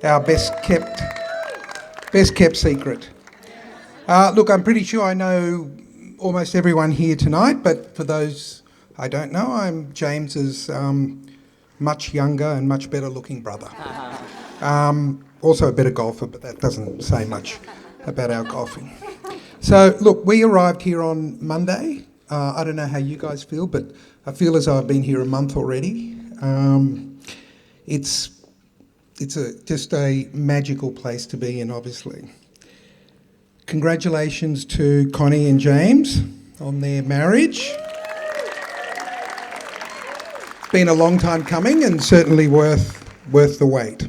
our best kept secret. Look, I'm pretty sure I know almost everyone here tonight, but for those I don't know, I'm James's much younger and much better looking brother. Also a better golfer, but that doesn't say much about our golfing. So, look, we arrived here on Monday. I don't know how you guys feel, but I feel as though I've been here a month already. It's just a magical place to be in, obviously. Congratulations to Connie and James on their marriage. It's been a long time coming and certainly worth the wait.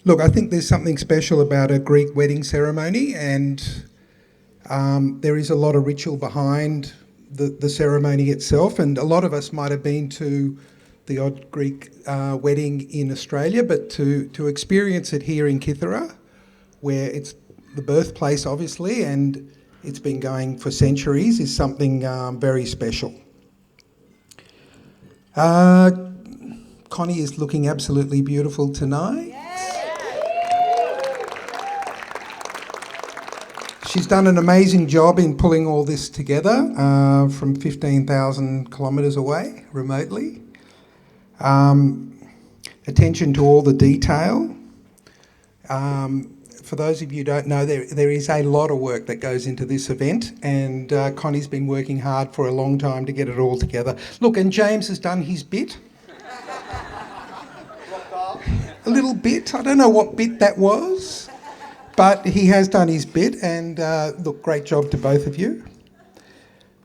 Look, I think there's something special about a Greek wedding ceremony, and there is a lot of ritual behind the ceremony itself, and a lot of us might have been to the odd Greek wedding in Australia, but to experience it here in Kythera, where it's the birthplace, obviously, and it's been going for centuries, is something very special. Connie is looking absolutely beautiful tonight. She's done an amazing job in pulling all this together from 15,000 kilometres away, remotely. Attention to all the detail. For those of you who don't know, there is a lot of work that goes into this event, and Connie's been working hard for a long time to get it all together. Look, and James has done his bit. A little bit. I don't know what bit that was, but he has done his bit, and look, great job to both of you.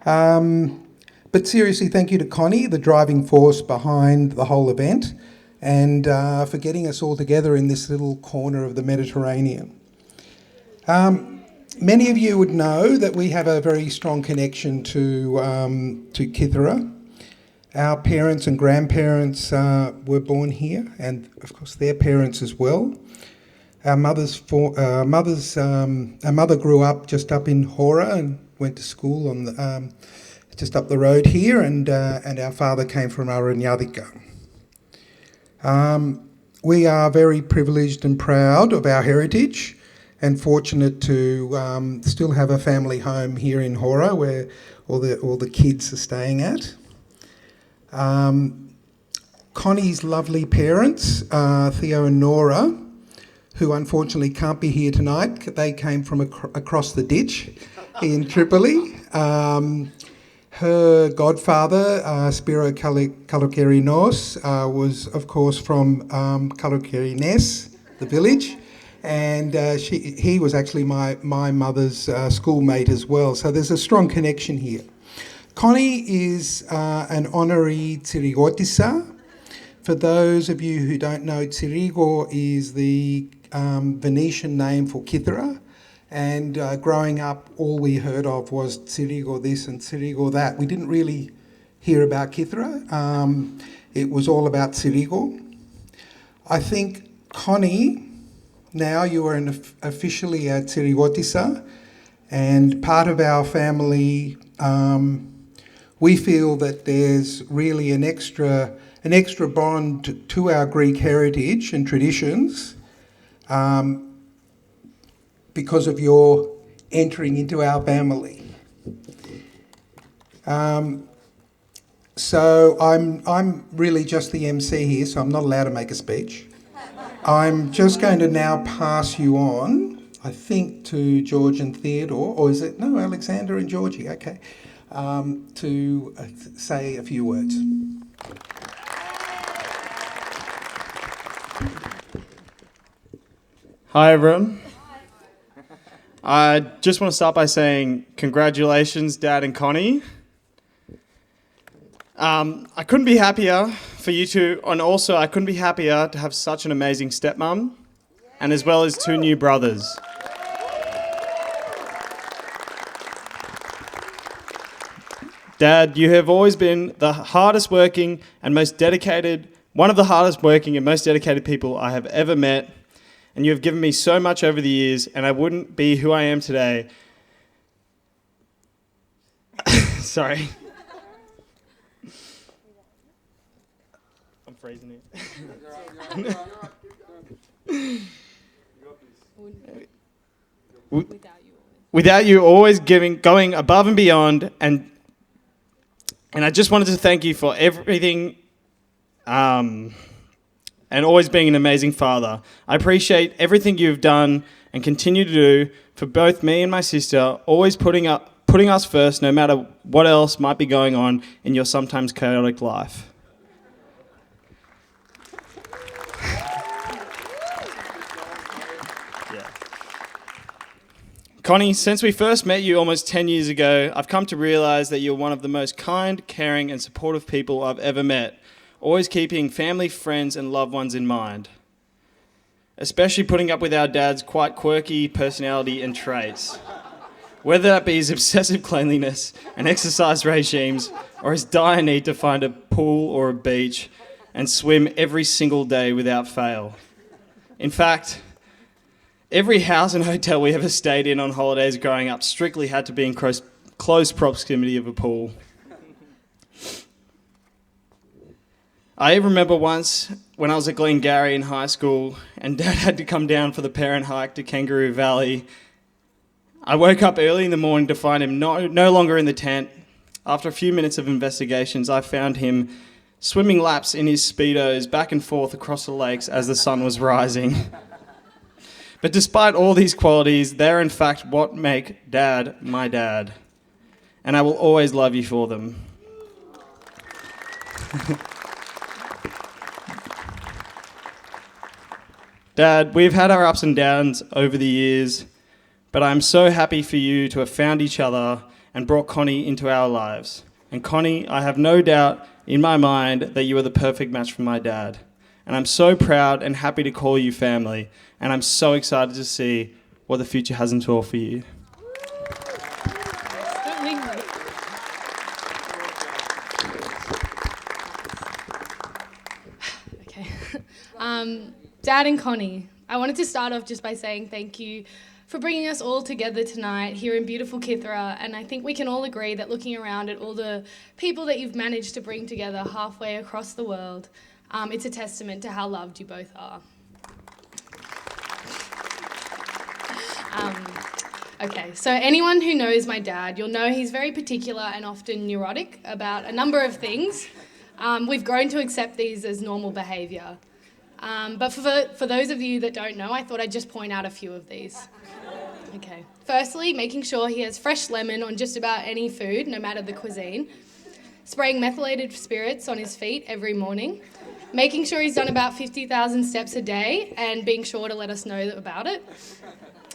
But seriously, thank you to Connie, the driving force behind the whole event, and for getting us all together in this little corner of the Mediterranean. Many of you would know that we have a very strong connection to Kythera. Our parents and grandparents were born here, and of course their parents as well. Our mother grew up just up in Hora and went to school on just up the road here, and our father came from Aranyadika. We are very privileged and proud of our heritage, and fortunate to still have a family home here in Hora where all the kids are staying at. Connie's lovely parents, Theo and Nora, who unfortunately can't be here tonight. They came from across the ditch in Tripoli. Her godfather, Spiro Kalokerinos, was of course from Kalokerines, the village, and he was actually my mother's schoolmate as well. So there's a strong connection here. Connie is an honorary Tsirigotissa. For those of you who don't know, Tsirigo is the Venetian name for Kythera, and growing up all we heard of was Tsirigo this and Tsirigo that. We didn't really hear about Kythera. It was all about Tsirigo. I think, Connie, now you are officially a Tsirigotissa, and part of our family. We feel that there's really an extra bond to our Greek heritage and traditions because of your entering into our family. So I'm really just the MC here, so I'm not allowed to make a speech. I'm just going to now pass you on, I think, to George and Theodore, or is it, no, Alexander and Georgie, okay, to say a few words. Hi everyone. I just want to start by saying congratulations, Dad and Connie. I couldn't be happier for you two, and also I couldn't be happier to have such an amazing stepmom, and as well as two new brothers. Dad, you have always been the hardest working and most dedicated, one of the hardest working and most dedicated people I have ever met. And you have given me so much over the years, and I wouldn't be who I am today. Sorry. I'm freezing it. Without you always going above and beyond, and I just wanted to thank you for everything, and always being an amazing father. I appreciate everything you've done and continue to do for both me and my sister, always putting us first no matter what else might be going on in your sometimes chaotic life. Connie, since we first met you almost 10 years ago, I've come to realise that you're one of the most kind, caring and supportive people I've ever met, always keeping family, friends and loved ones in mind. Especially putting up with our dad's quite quirky personality and traits. Whether that be his obsessive cleanliness and exercise regimes, or his dire need to find a pool or a beach and swim every single day without fail. In fact, every house and hotel we ever stayed in on holidays growing up strictly had to be in close proximity of a pool. I remember once when I was at Glengarry in high school and Dad had to come down for the parent hike to Kangaroo Valley. I woke up early in the morning to find him no longer in the tent. After a few minutes of investigations, I found him swimming laps in his Speedos back and forth across the lakes as the sun was rising. But despite all these qualities, they're in fact what make Dad my dad. And I will always love you for them. Dad, we've had our ups and downs over the years, but I'm so happy for you to have found each other and brought Connie into our lives. And Connie, I have no doubt in my mind that you are the perfect match for my dad. And I'm so proud and happy to call you family. And I'm so excited to see what the future has in store for you. Okay. Dad and Connie, I wanted to start off just by saying thank you for bringing us all together tonight here in beautiful Kithra. And I think we can all agree that looking around at all the people that you've managed to bring together halfway across the world, it's a testament to how loved you both are. Okay, so anyone who knows my dad, you'll know he's very particular and often neurotic about a number of things. We've grown to accept these as normal behaviour. But for those of you that don't know, I thought I'd just point out a few of these. Okay. Firstly, making sure he has fresh lemon on just about any food, no matter the cuisine. Spraying methylated spirits on his feet every morning. Making sure he's done about 50,000 steps a day and being sure to let us know about it.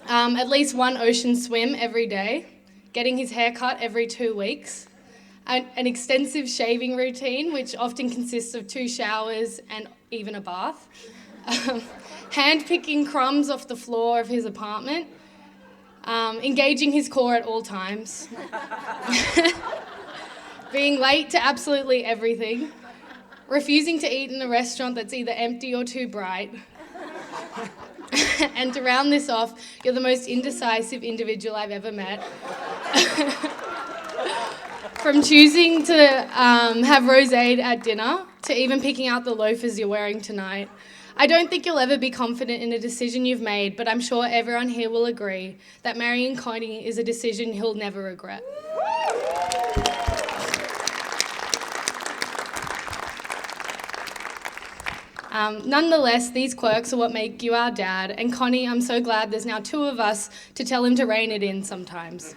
At least one ocean swim every day. Getting his hair cut every 2 weeks. An extensive shaving routine, which often consists of 2 showers and even a bath. Hand-picking crumbs off the floor of his apartment. Engaging his core at all times. Being late to absolutely everything. Refusing to eat in a restaurant that's either empty or too bright. And to round this off, you're the most indecisive individual I've ever met. From choosing to have rosé at dinner to even picking out the loafers you're wearing tonight. I don't think you'll ever be confident in a decision you've made, but I'm sure everyone here will agree that marrying Connie is a decision he'll never regret. Nonetheless, these quirks are what make you our dad, and Connie, I'm so glad there's now 2 of us to tell him to rein it in sometimes.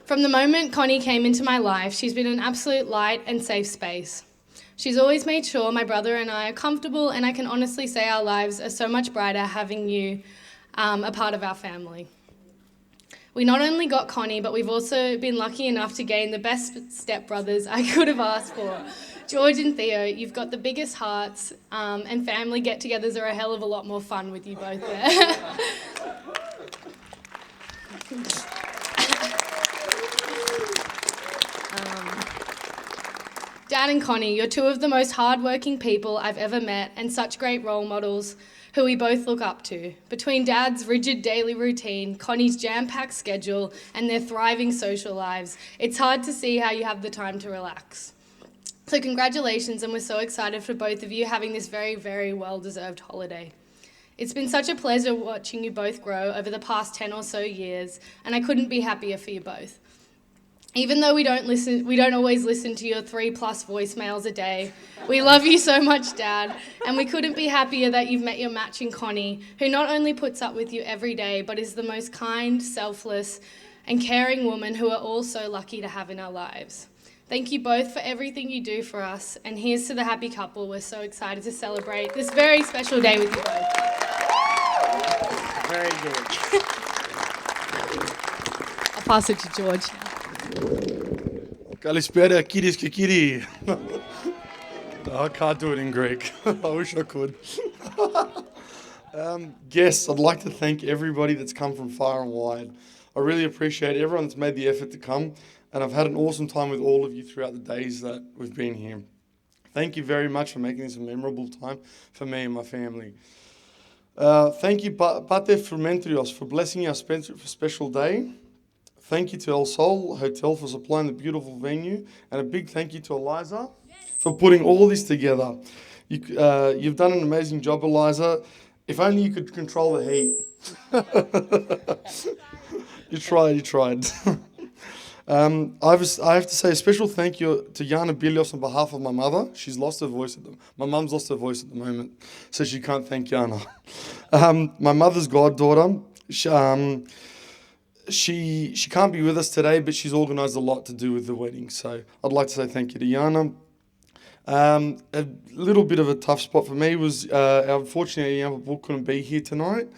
From the moment Connie came into my life, she's been an absolute light and safe space. She's always made sure my brother and I are comfortable, and I can honestly say our lives are so much brighter having you a part of our family. We not only got Connie, but we've also been lucky enough to gain the best stepbrothers I could have asked for. George and Theo, you've got the biggest hearts, and family get-togethers are a hell of a lot more fun with you both there. Dad and Connie, you're 2 of the most hard-working people I've ever met and such great role models who we both look up to. Between Dad's rigid daily routine, Connie's jam-packed schedule, and their thriving social lives, it's hard to see how you have the time to relax. So congratulations, and we're so excited for both of you having this very, very well-deserved holiday. It's been such a pleasure watching you both grow over the past 10 or so years, and I couldn't be happier for you both. Even though we don't always listen to your 3+ voicemails a day, we love you so much, Dad, and we couldn't be happier that you've met your match in Connie, who not only puts up with you every day, but is the most kind, selfless, and caring woman who we're all so lucky to have in our lives. Thank you both for everything you do for us, and here's to the happy couple. We're so excited to celebrate this very special day with you both. Very good. I'll pass it to George. Kalispera, kiri. No, I can't do it in Greek. I wish I could. Yes, I'd like to thank everybody that's come from far and wide. I really appreciate everyone that's made the effort to come, and I've had an awesome time with all of you throughout the days that we've been here. Thank you very much for making this a memorable time for me and my family. Thank you, Pater Frumentrios, for blessing our special day. Thank you to El Sol Hotel for supplying the beautiful venue, and a big thank you to Eliza for putting all this together. You've done an amazing job, Eliza. If only you could control the heat. You tried. I have to say a special thank you to Jana Bilios on behalf of my mother. She's lost her voice my mum's lost her voice at the moment, so she can't thank Jana. My mother's goddaughter, she can't be with us today, but she's organised a lot to do with the wedding. So I'd like to say thank you to Jana. A little bit of a tough spot for me was, unfortunately, our book couldn't be here tonight.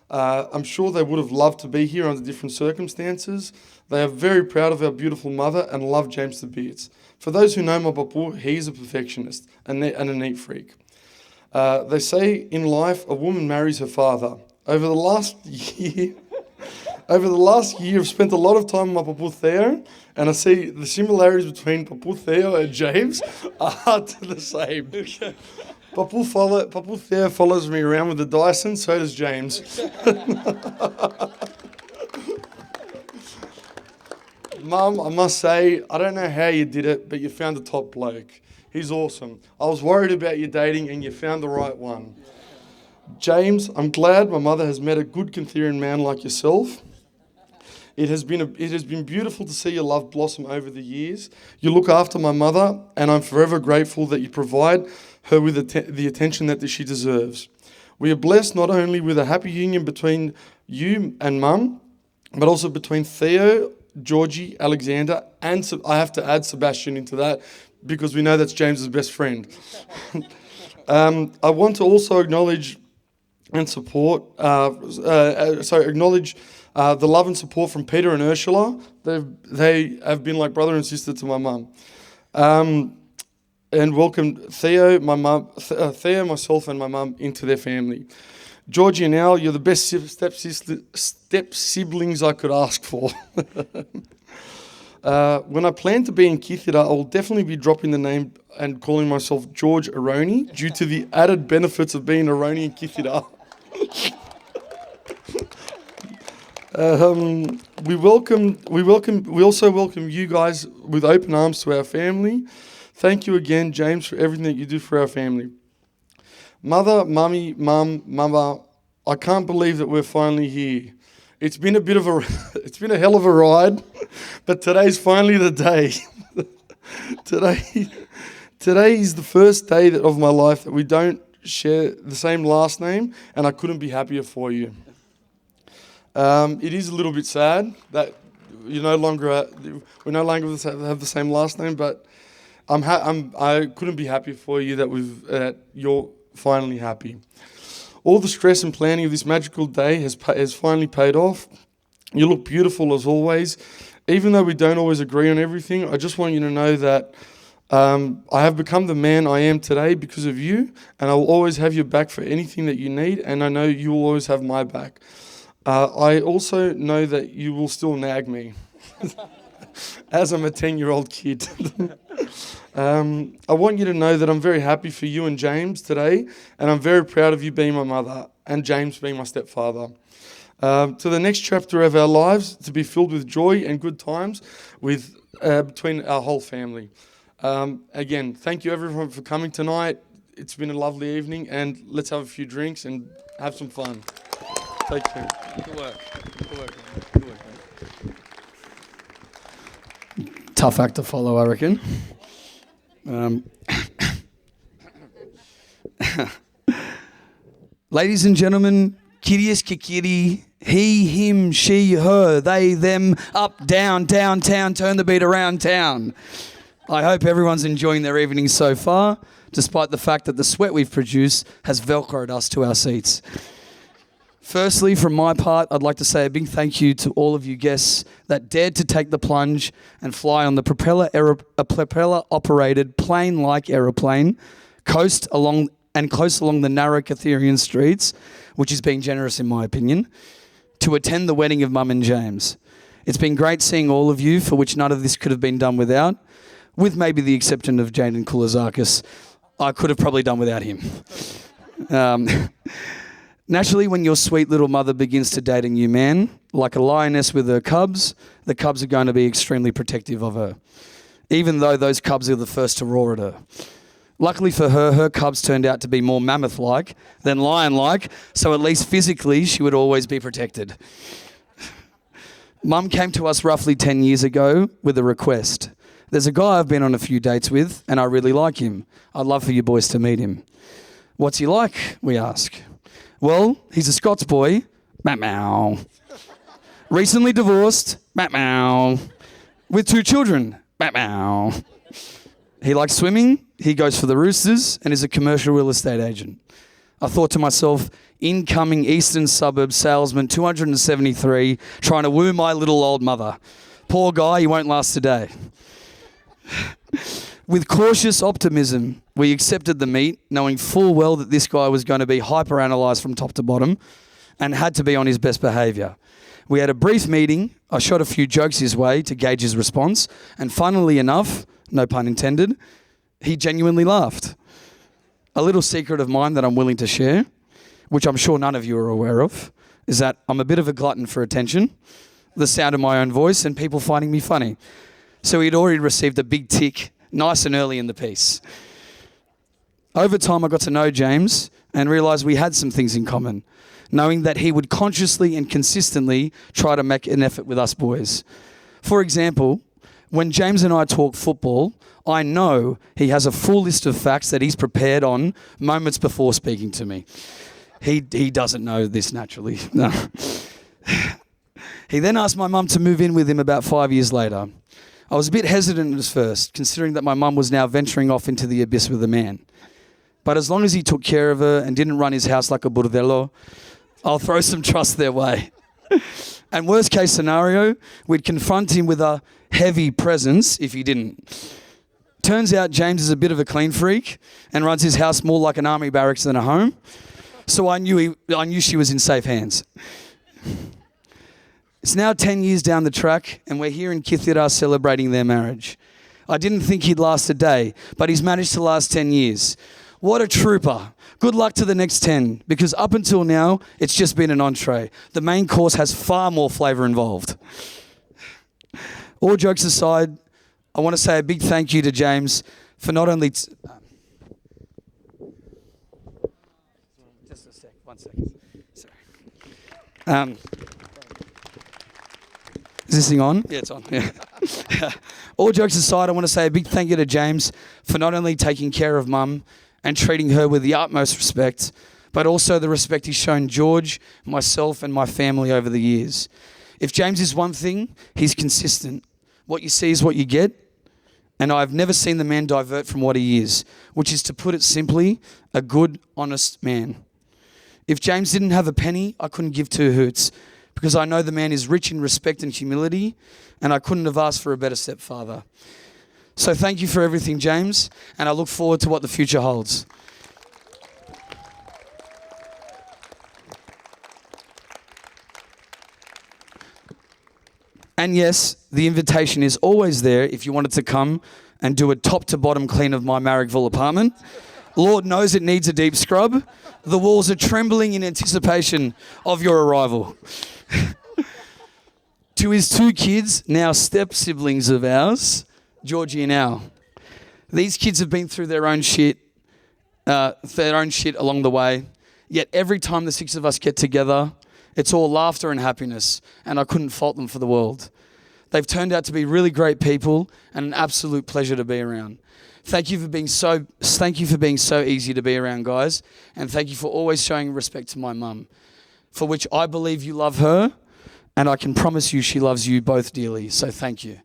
I'm sure they would have loved to be here under different circumstances. They are very proud of our beautiful mother and love James to bits. For those who know my papu, he's a perfectionist and a neat freak. They say in life, a woman marries her father. Over the last year, I've spent a lot of time with my papu Theo, and I see the similarities between papu Theo and James are the same. Papu Theo follows me around with the Dyson, so does James. Mum, I must say, I don't know how you did it, but you found a top bloke. He's awesome. I was worried about your dating, and you found the right one. James, I'm glad my mother has met a good Contherian man like yourself. It has been beautiful to see your love blossom over the years. You look after my mother, and I'm forever grateful that you provide her with the attention that she deserves. We are blessed not only with a happy union between you and Mum, but also between Theo, Georgie, Alexander, and I have to add Sebastian into that because we know that's James's best friend. I want to also acknowledge and support, acknowledge the love and support from Peter and Ursula. They have been like brother and sister to my mum. And welcome Theo, myself, and my mum into their family. Georgie and Al, you're the best step siblings I could ask for. When I plan to be in Kithira, I will definitely be dropping the name and calling myself George Aroni due to the added benefits of being Aroni in Kithira. We also welcome you guys with open arms to our family. Thank you again, James, for everything that you do for our family. Mother, mummy, mama, I can't believe that we're finally here. It's been a hell of a ride, but today's finally the day. Today is the first day of my life that we don't share the same last name, and I couldn't be happier for you. It is a little bit sad that we no longer have the same last name, but I couldn't be happier for you that you're finally happy. All the stress and planning of this magical day has finally paid off. You look beautiful as always. Even though we don't always agree on everything, I just want you to know that I have become the man I am today because of you, and I will always have your back for anything that you need, and I know you will always have my back. I also know that you will still nag me, as I'm a 10-year-old kid. I want you to know that I'm very happy for you and James today, and I'm very proud of you being my mother and James being my stepfather. To the next chapter of our lives, to be filled with joy and good times between our whole family. Again, thank you everyone for coming tonight. it's been a lovely evening, and let's have a few drinks and have some fun. Take care. Good work. Good work, man. Good work, man. Tough act to follow, I reckon. Ladies and gentlemen, Kirius Kikiri, he, him, she, her, they, them, up, down, downtown, turn the beat around town. I hope everyone's enjoying their evening so far, despite the fact that the sweat we've produced has velcroed us to our seats. Firstly, from my part, I'd like to say a big thank you to all of you guests that dared to take the plunge and fly on the propeller-operated plane-like aeroplane, coast along the narrow Catherian streets, which is being generous in my opinion, to attend the wedding of Mum and James. It's been great seeing all of you, for which none of this could have been done without, with maybe the exception of Jaden Kulazakis. I could have probably done without him. Naturally, when your sweet little mother begins to date a new man, like a lioness with her cubs, the cubs are going to be extremely protective of her, even though those cubs are the first to roar at her. Luckily for her, her cubs turned out to be more mammoth-like than lion-like, so at least physically she would always be protected. Mum came to us roughly 10 years ago with a request. There's a guy I've been on a few dates with, and I really like him. I'd love for you boys to meet him. What's he like, we ask. Well, he's a Scots boy, meow. Recently divorced, meow. With 2 children, meow. He likes swimming, he goes for the Roosters, and is a commercial real estate agent. I thought to myself, incoming eastern suburb salesman 273, trying to woo my little old mother. Poor guy, he won't last a day. With cautious optimism, we accepted the meet, knowing full well that this guy was going to be hyper-analysed from top to bottom and had to be on his best behaviour. We had a brief meeting, I shot a few jokes his way to gauge his response, and funnily enough, no pun intended, he genuinely laughed. A little secret of mine that I'm willing to share, which I'm sure none of you are aware of, is that I'm a bit of a glutton for attention, the sound of my own voice, and people finding me funny. So he'd already received a big tick nice and early in the piece. Over time, I got to know James and realised we had some things in common, knowing that he would consciously and consistently try to make an effort with us boys. For example, when James and I talk football, I know he has a full list of facts that he's prepared on moments before speaking to me. He doesn't know this naturally. No. He then asked my mum to move in with him about 5 years later. I was a bit hesitant at first, considering that my mum was now venturing off into the abyss with a man. But as long as he took care of her and didn't run his house like a bordello, I'll throw some trust their way. And worst case scenario, we'd confront him with a heavy presence if he didn't. Turns out James is a bit of a clean freak and runs his house more like an army barracks than a home. So I knew she was in safe hands. It's now 10 years down the track and we're here in Kithira celebrating their marriage. I didn't think he'd last a day, but he's managed to last 10 years. What a trooper. Good luck to the next 10, because up until now, it's just been an entree. The main course has far more flavour involved. All jokes aside, I want to say a big thank you to James for not only... Just a sec, 1 second. Sorry. Is this thing on? Yeah, it's on. Yeah. All jokes aside, I want to say a big thank you to James for not only taking care of Mum and treating her with the utmost respect, but also the respect he's shown George, myself, and my family over the years. If James is one thing, he's consistent. What you see is what you get, and I've never seen the man divert from what he is, which is, to put it simply, a good, honest man. If James didn't have a penny, I couldn't give 2 hoots, because I know the man is rich in respect and humility, and I couldn't have asked for a better stepfather. So thank you for everything, James, and I look forward to what the future holds. And yes, the invitation is always there if you wanted to come and do a top to bottom clean of my Marrickville apartment. Lord knows it needs a deep scrub. The walls are trembling in anticipation of your arrival. To his 2 kids, now step-siblings of ours, Georgie and Al. These kids have been through their own shit, their own shit along the way. Yet every time the 6 of us get together, it's all laughter and happiness, and I couldn't fault them for the world. They've turned out to be really great people and an absolute pleasure to be around. Thank you for being so easy to be around, guys, and thank you for always showing respect to my mum, for which I believe you love her, and I can promise you she loves you both dearly. So thank you.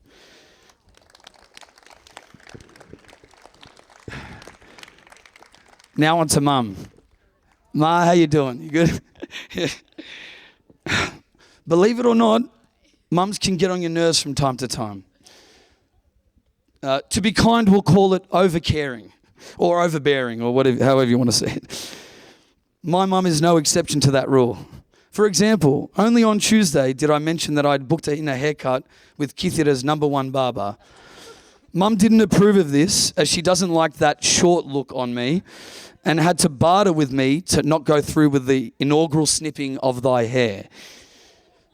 Now on to Mum. Ma, how you doing? You good? Believe it or not, mums can get on your nerves from time to time. To be kind, we'll call it overcaring or overbearing or whatever, however you want to say it. My mum is no exception to that rule. For example, only on Tuesday did I mention that I'd booked in a haircut with Kithira's #1 barber. Mum didn't approve of this as she doesn't like that short look on me and had to barter with me to not go through with the inaugural snipping of thy hair.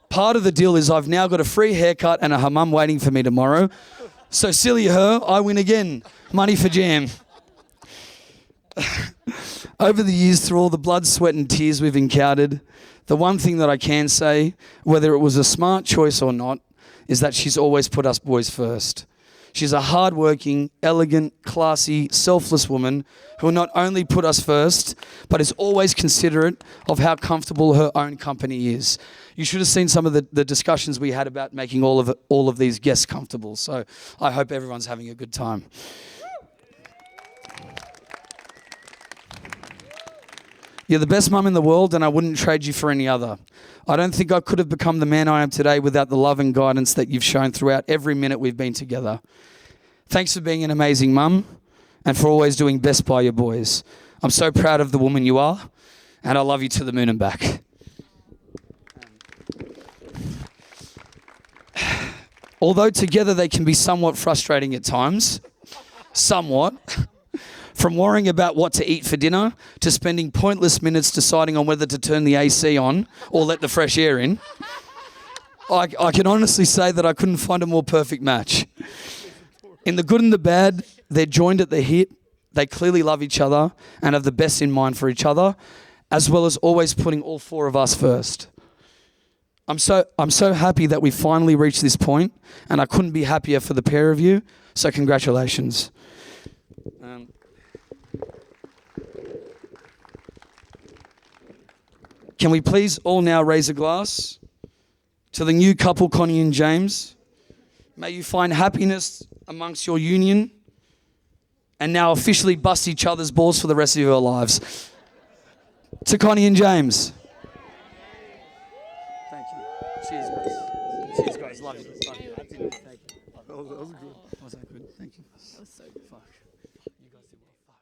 Part of the deal is I've now got a free haircut and a hammam waiting for me tomorrow. So silly her, I win again. Money for jam. Over the years, through all the blood, sweat and tears we've encountered, the one thing that I can say, whether it was a smart choice or not, is that she's always put us boys first. She's a hardworking, elegant, classy, selfless woman who will not only put us first, but is always considerate of how comfortable her own company is. You should have seen some of the discussions we had about making all of these guests comfortable. So I hope everyone's having a good time. You're the best mum in the world, and I wouldn't trade you for any other. I don't think I could have become the man I am today without the love and guidance that you've shown throughout every minute we've been together. Thanks for being an amazing mum and for always doing best by your boys. I'm so proud of the woman you are, and I love you to the moon and back. Although together they can be somewhat frustrating at times, from worrying about what to eat for dinner to spending pointless minutes deciding on whether to turn the AC on or let the fresh air in, I can honestly say that I couldn't find a more perfect match. In the good and the bad, they're joined at the hip. They clearly love each other and have the best in mind for each other, as well as always putting all 4 of us first. I'm so happy that we finally reached this point, and I couldn't be happier for the pair of you. So congratulations. Can we please all now raise a glass to the new couple, Connie and James? May you find happiness amongst your union and now officially bust each other's balls for the rest of your lives. To Connie and James. Thank you. Cheers, guys. Cheers, guys. Love you. Thank you. That was good. Was that good? Thank you. That was so good. Fuck. You guys did well. Fuck.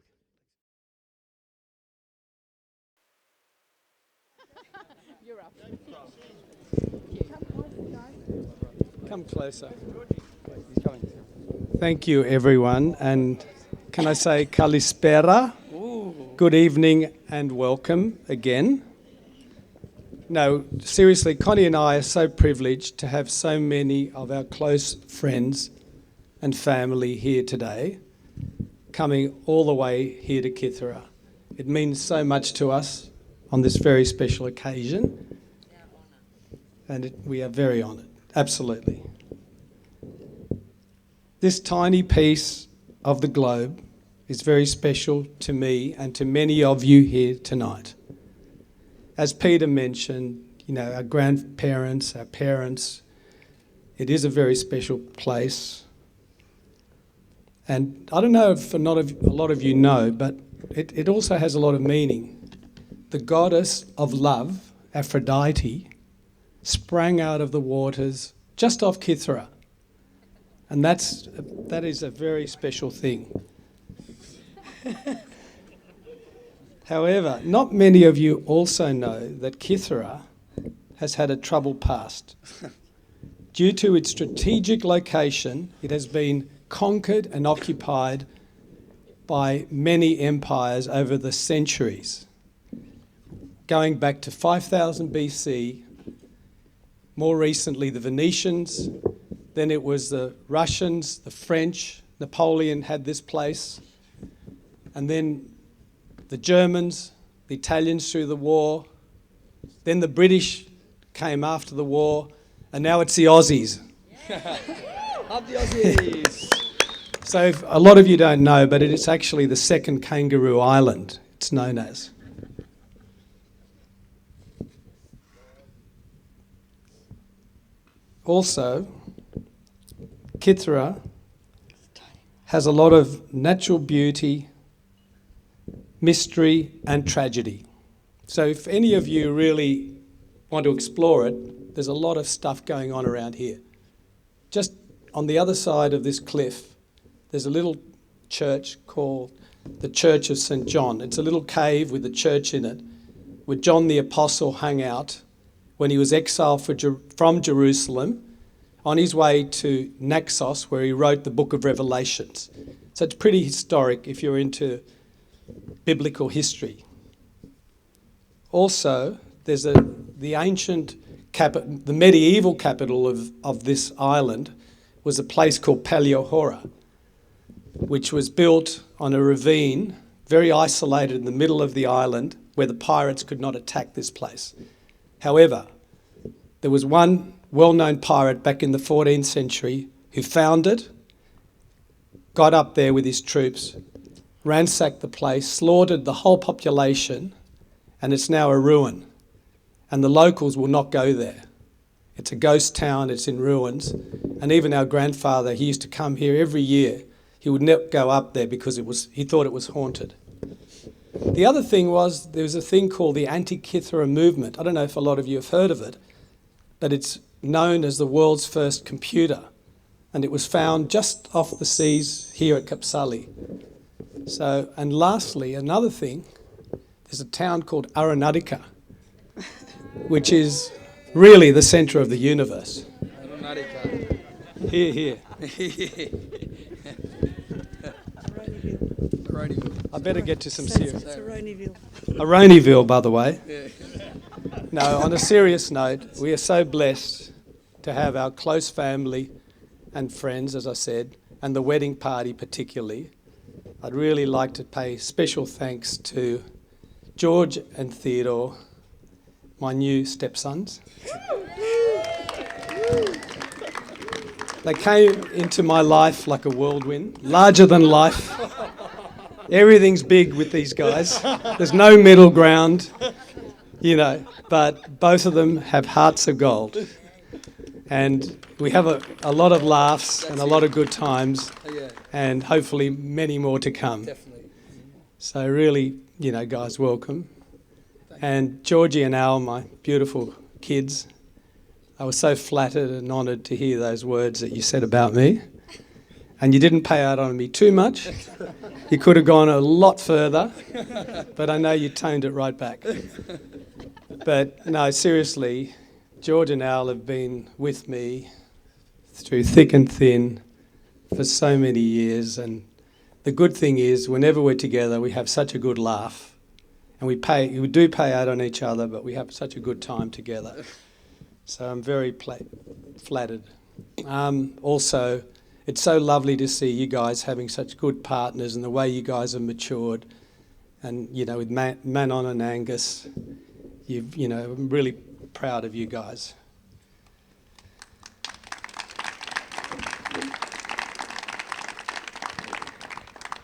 You're up. Come closer. He's coming. Thank you, everyone. And can I say kalispera? Good evening and welcome again. No, seriously, Connie and I are so privileged to have so many of our close friends and family here today, coming all the way here to Kithira. It means so much to us on this very special occasion. And we are very honoured, absolutely. This tiny piece of the globe is very special to me and to many of you here tonight. As Peter mentioned, our grandparents, our parents, it is a very special place. And I don't know if a lot of you know, but it also has a lot of meaning. The goddess of love, Aphrodite, sprang out of the waters just off Kithira. And that is a very special thing. However, not many of you also know that Kithira has had a troubled past. Due to its strategic location, it has been conquered and occupied by many empires over the centuries. Going back to 5000 BC, more recently the Venetians, then it was the Russians, the French, Napoleon had this place, and then the Germans, the Italians through the war, then the British came after the war, and now it's the Aussies. Up the Aussies! So if a lot of you don't know, but it's actually the second kangaroo island, it's known as. Also, Kithra has a lot of natural beauty, mystery and tragedy. So if any of you really want to explore it, there's a lot of stuff going on around here. Just on the other side of this cliff, there's a little church called the Church of St. John. It's a little cave with a church in it where John the Apostle hung out when he was exiled from Jerusalem on his way to Naxos, where he wrote the book of Revelations. So it's pretty historic if you're into biblical history. Also, there's the ancient capital, the medieval capital of this island was a place called Paleohora, which was built on a ravine, very isolated in the middle of the island, where the pirates could not attack this place. However, there was one well-known pirate back in the 14th century who found it, got up there with his troops, ransacked the place, slaughtered the whole population, and it's now a ruin. And the locals will not go there. It's a ghost town, it's in ruins. And even our grandfather, he used to come here every year. He would not go up there because he thought it was haunted. The other thing was, there was a thing called the Antikythera movement. I don't know if a lot of you have heard of it, but it's known as the world's first computer. And it was found just off the seas here at Kapsali. So, and lastly, another thing, there's a town called Aranadika, which is really the centre of the universe. Aranadika. Here, here. I better get to some serious. It's Aroniville. Aroniville, by the way. Yeah. No, on a serious note, we are so blessed to have our close family and friends, as I said, and the wedding party particularly. I'd really like to pay special thanks to George and Theodore, my new stepsons. They came into my life like a whirlwind, larger than life. Everything's big with these guys. There's no middle ground, you know, but both of them have hearts of gold. And we have a lot of laughs and a lot of good times, and hopefully many more to come. Definitely. So really, you know, guys, welcome. And Georgie and Al, my beautiful kids, I was so flattered and honoured to hear those words that you said about me. And you didn't pay out on me too much. You could have gone a lot further, but I know you toned it right back. But no, seriously, George and Al have been with me through thick and thin for so many years. And the good thing is, whenever we're together, we have such a good laugh. And we do pay out on each other, but we have such a good time together. So I'm very flattered. Also, it's so lovely to see you guys having such good partners and the way you guys have matured. And, you know, with Manon and Angus, I'm really proud of you guys.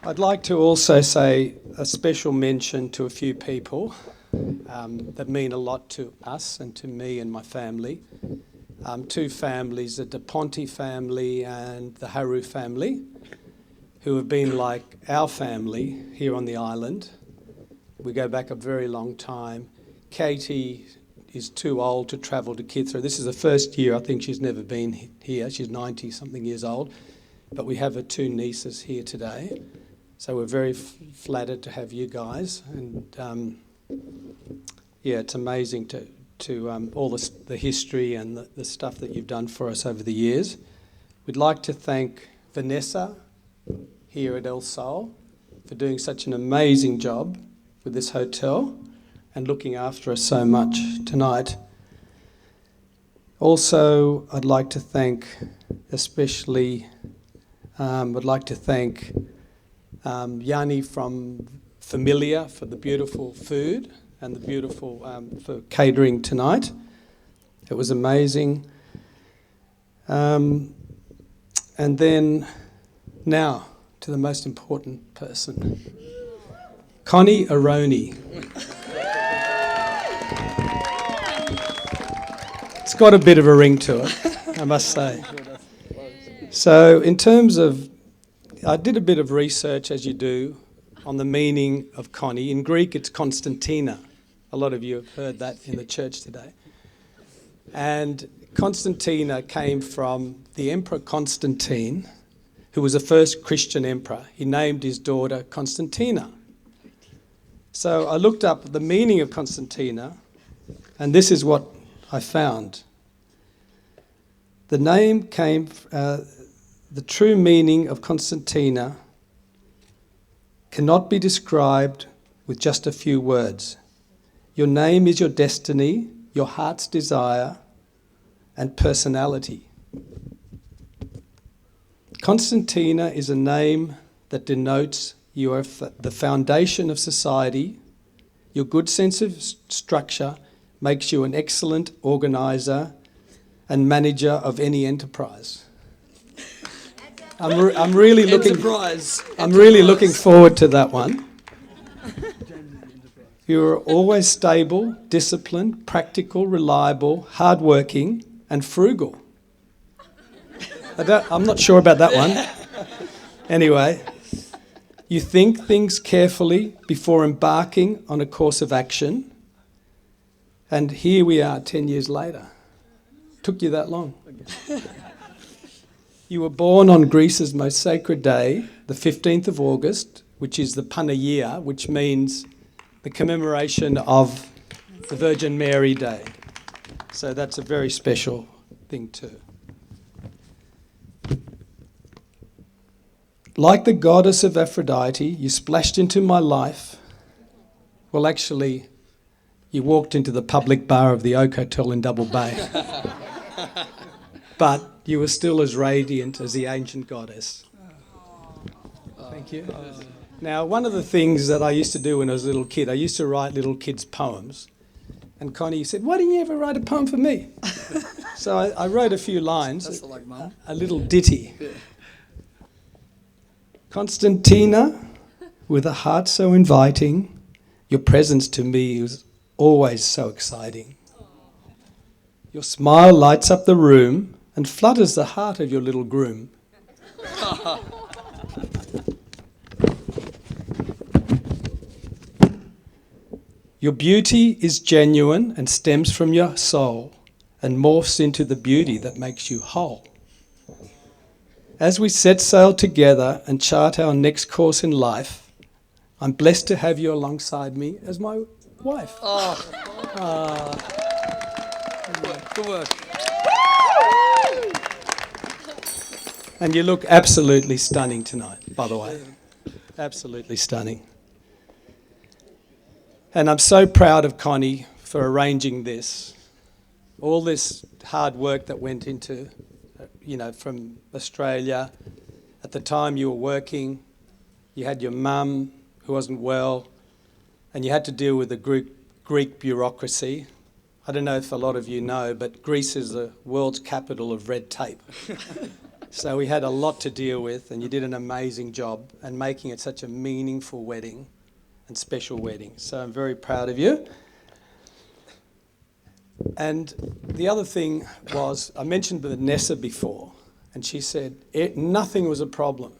I'd like to also say a special mention to a few people that mean a lot to us and to me and my family. Two families, the De Ponte family and the Haru family, who have been like our family here on the island. We go back a very long time. Katie is too old to travel to Kithra. This is the first year I think she's never been here. She's 90-something years old. But we have her two nieces here today. So we're very flattered to have you guys. And it's amazing to all the history and the stuff that you've done for us over the years. We'd like to thank Vanessa here at El Sol for doing such an amazing job with this hotel and looking after us so much tonight. Also, I'd like to thank Yanni from Familia for the beautiful food and the beautiful for catering tonight. It was amazing. And then now to the most important person, Connie Aroni. It's got a bit of a ring to it, I must say. So in terms of, I did a bit of research, as you do, on the meaning of Connie. In Greek, it's Constantina. A lot of you have heard that in the church today. And Constantina came from the Emperor Constantine, who was the first Christian emperor. He named his daughter Constantina. So I looked up the meaning of Constantina, and this is what I found. The name came, the true meaning of Constantina cannot be described with just a few words. Your name is your destiny, your heart's desire, and personality. Constantina is a name that denotes you are the foundation of society. Your good sense of structure makes you an excellent organizer and manager of any enterprise. I'm really looking forward to that one. You are always stable, disciplined, practical, reliable, hardworking, and frugal. I'm not sure about that one. Anyway, you think things carefully before embarking on a course of action. And here we are 10 years later. Took you that long. You were born on Greece's most sacred day, the 15th of August, which is the Panagia, which means the commemoration of the Virgin Mary Day. So that's a very special thing too. Like the goddess of Aphrodite, you splashed into my life. Well, actually, you walked into the public bar of the Oak Hotel in Double Bay. But you were still as radiant as the ancient goddess. Thank you. Now, one of the things that I used to do when I was a little kid, I used to write little kids' poems. And Connie said, why didn't you ever write a poem for me? So I wrote a few lines, a little ditty. Yeah. Constantina, with a heart so inviting, your presence to me was always so exciting. Your smile lights up the room and flutters the heart of your little groom. Your beauty is genuine and stems from your soul and morphs into the beauty that makes you whole. As we set sail together and chart our next course in life, I'm blessed to have you alongside me as my wife. Good work. And you look absolutely stunning tonight, by the way. Absolutely stunning. And I'm so proud of Connie for arranging this. All this hard work that went into, from Australia. At the time you were working, you had your mum who wasn't well, and you had to deal with the Greek bureaucracy. I don't know if a lot of you know, but Greece is the world's capital of red tape. So we had a lot to deal with, and you did an amazing job and making it such a meaningful wedding and special wedding. So I'm very proud of you. And the other thing was, I mentioned Vanessa before, and she said nothing was a problem.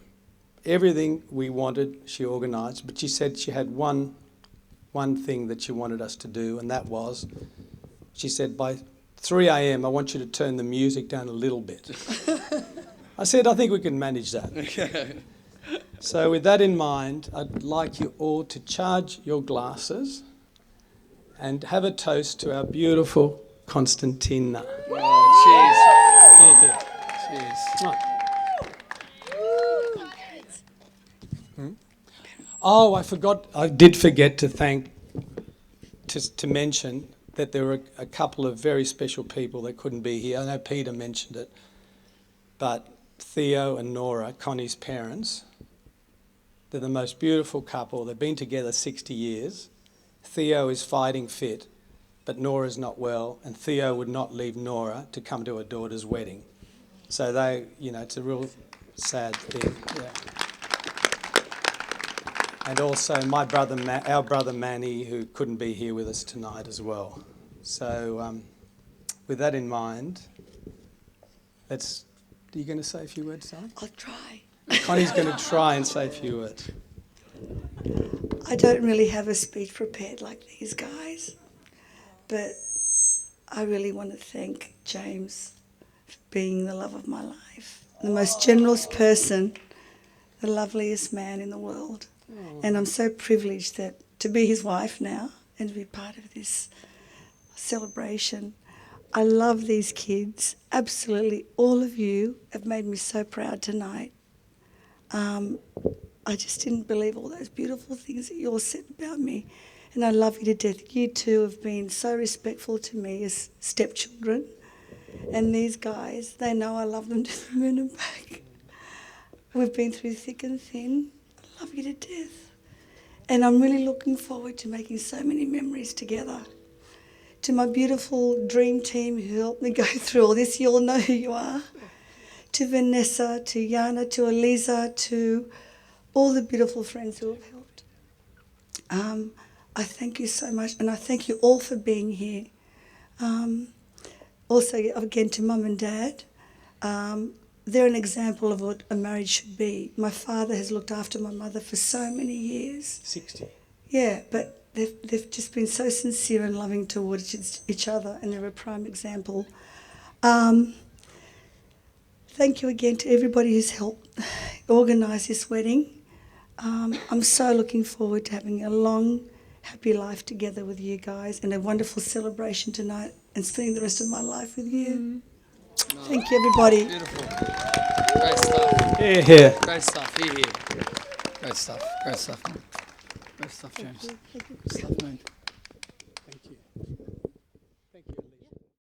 Everything we wanted, she organised, but she said she had one thing that she wanted us to do, and that was, she said, by 3 a.m. I want you to turn the music down a little bit. I said, I think we can manage that. Okay. So with that in mind, I'd like you all to charge your glasses and have a toast to our beautiful Constantina. Oh, cheers. Here. Cheers. Oh, I did forget to mention that there were a couple of very special people that couldn't be here. I know Peter mentioned it, but Theo and Nora, Connie's parents, They're the most beautiful couple. They've been together 60 years. Theo is fighting fit, but Nora's not well, and Theo would not leave Nora to come to her daughter's wedding. So they, it's a real sad thing. Yeah. And also our brother Manny, who couldn't be here with us tonight as well. So with that in mind, are you going to say a few words, son? I'll try. Connie's going to try and say a few words. I don't really have a speech prepared like these guys, but I really want to thank James for being the love of my life, the most generous person, the loveliest man in the world. And I'm so privileged to be his wife now and to be part of this celebration. I love these kids. Absolutely all of you have made me so proud tonight. I just didn't believe all those beautiful things that you all said about me. And I love you to death. You two have been so respectful to me as stepchildren. And these guys, they know I love them to the moon and back. We've been through thick and thin. I love you to death. And I'm really looking forward to making so many memories together. To my beautiful dream team who helped me go through all this, you all know who you are. To Vanessa, to Yana, to Eliza, to all the beautiful friends who have helped. I thank you so much, and I thank you all for being here. Also, again, to Mum and Dad, they're an example of what a marriage should be. My father has looked after my mother for so many years. 60. Yeah, but they've just been so sincere and loving towards each other, and they're a prime example. Thank you again to everybody who's helped organise this wedding. I'm so looking forward to having a long, happy life together with you guys and a wonderful celebration tonight and spending the rest of my life with you. Thank you, everybody. Beautiful. Great stuff. Here, here. Great stuff. Here. Great stuff. Great stuff. Great stuff, James. Good stuff, mate.